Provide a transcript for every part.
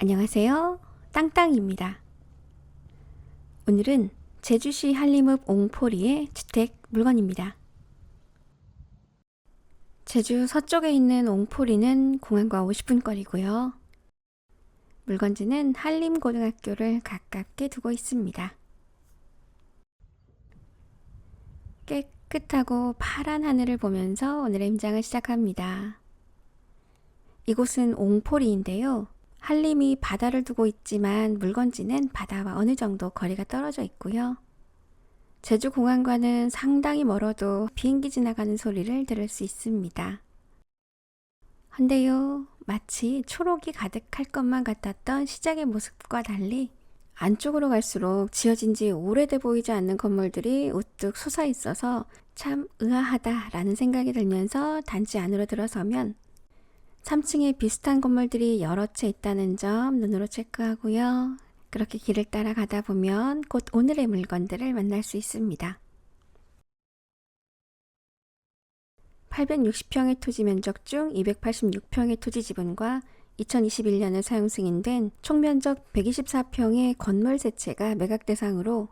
안녕하세요. 땅땅입니다. 오늘은 제주시 한림읍 옹포리의 주택 물건입니다. 제주 서쪽에 있는 옹포리는 공항과 50분 거리고요. 물건지는 한림고등학교를 가깝게 두고 있습니다. 깨끗하고 파란 하늘을 보면서 오늘의 임장을 시작합니다. 이곳은 옹포리인데요. 한림이 바다를 두고 있지만 물건지는 바다와 어느 정도 거리가 떨어져 있고요. 제주공항과는 상당히 멀어도 비행기 지나가는 소리를 들을 수 있습니다. 헌데요, 마치 초록이 가득할 것만 같았던 시작의 모습과 달리 안쪽으로 갈수록 지어진 지 오래돼 보이지 않는 건물들이 우뚝 솟아 있어서 참 의아하다라는 생각이 들면서 단지 안으로 들어서면 3층에 비슷한 건물들이 여러 채 있다는 점 눈으로 체크하고요. 그렇게 길을 따라가다 보면 곧 오늘의 물건들을 만날 수 있습니다. 860평의 토지 면적 중 286평의 토지 지분과 2021년에 사용 승인된 총 면적 124평의 건물 세 채가 매각 대상으로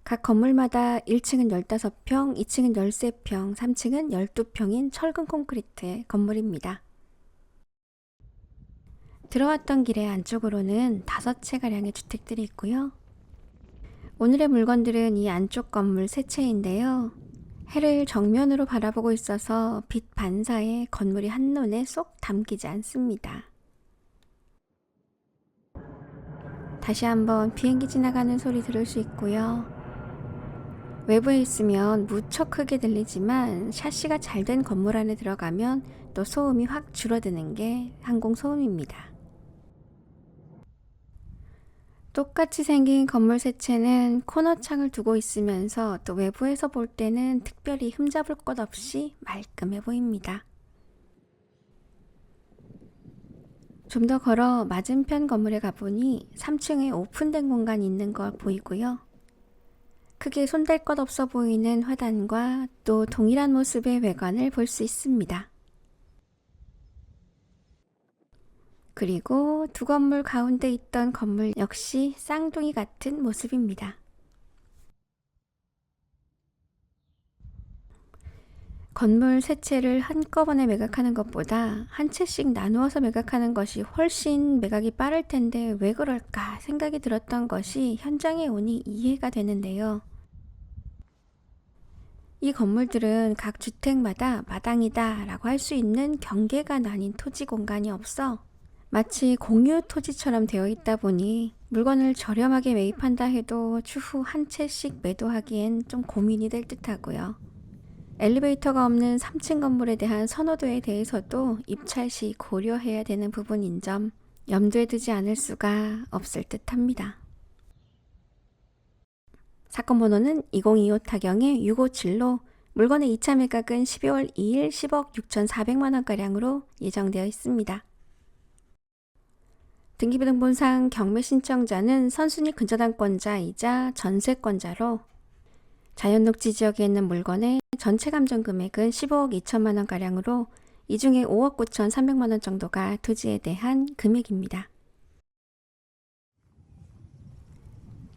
각 건물마다 1층은 15평, 2층은 13평, 3층은 12평인 철근 콘크리트의 건물입니다. 들어왔던 길의 안쪽으로는 5채가량의 주택들이 있고요. 오늘의 물건들은 이 안쪽 건물 3채인데요. 해를 정면으로 바라보고 있어서 빛 반사에 건물이 한눈에 쏙 담기지 않습니다. 다시 한번 비행기 지나가는 소리 들을 수 있고요. 외부에 있으면 무척 크게 들리지만 샤시가 잘 된 건물 안에 들어가면 또 소음이 확 줄어드는 게 항공소음입니다. 똑같이 생긴 건물 세 채는 코너창을 두고 있으면서 또 외부에서 볼 때는 특별히 흠잡을 것 없이 말끔해 보입니다. 좀 더 걸어 맞은편 건물에 가보니 3층에 오픈된 공간이 있는 걸 보이고요. 크게 손댈 것 없어 보이는 화단과 또 동일한 모습의 외관을 볼 수 있습니다. 그리고 두 건물 가운데 있던 건물 역시 쌍둥이 같은 모습입니다. 건물 세 채를 한꺼번에 매각하는 것보다 한 채씩 나누어서 매각하는 것이 훨씬 매각이 빠를 텐데 왜 그럴까 생각이 들었던 것이 현장에 오니 이해가 되는데요. 이 건물들은 각 주택마다 마당이다 라고 할 수 있는 경계가 나뉜 토지 공간이 없어 마치 공유 토지처럼 되어 있다 보니 물건을 저렴하게 매입한다 해도 추후 한 채씩 매도하기엔 좀 고민이 될 듯하고요. 엘리베이터가 없는 3층 건물에 대한 선호도에 대해서도 입찰 시 고려해야 되는 부분인 점 염두에 두지 않을 수가 없을 듯합니다. 사건 번호는 2025 타경의 657로 물건의 2차 매각은 12월 2일 10억 6,400만원가량으로 예정되어 있습니다. 등기부등본상 경매 신청자는 선순위 근저당권자이자 전세권자로 자연녹지 지역에 있는 물건의 전체 감정 금액은 15억 2천만원가량으로 이 중에 5억 9천3백만원 정도가 토지에 대한 금액입니다.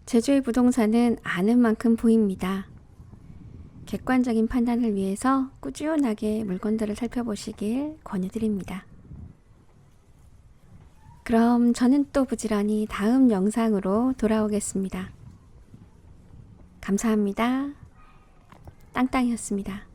제주의 부동산은 아는 만큼 보입니다. 객관적인 판단을 위해서 꾸준하게 물건들을 살펴보시길 권유드립니다. 그럼 저는 또 부지런히 다음 영상으로 돌아오겠습니다. 감사합니다. 땅땅이었습니다.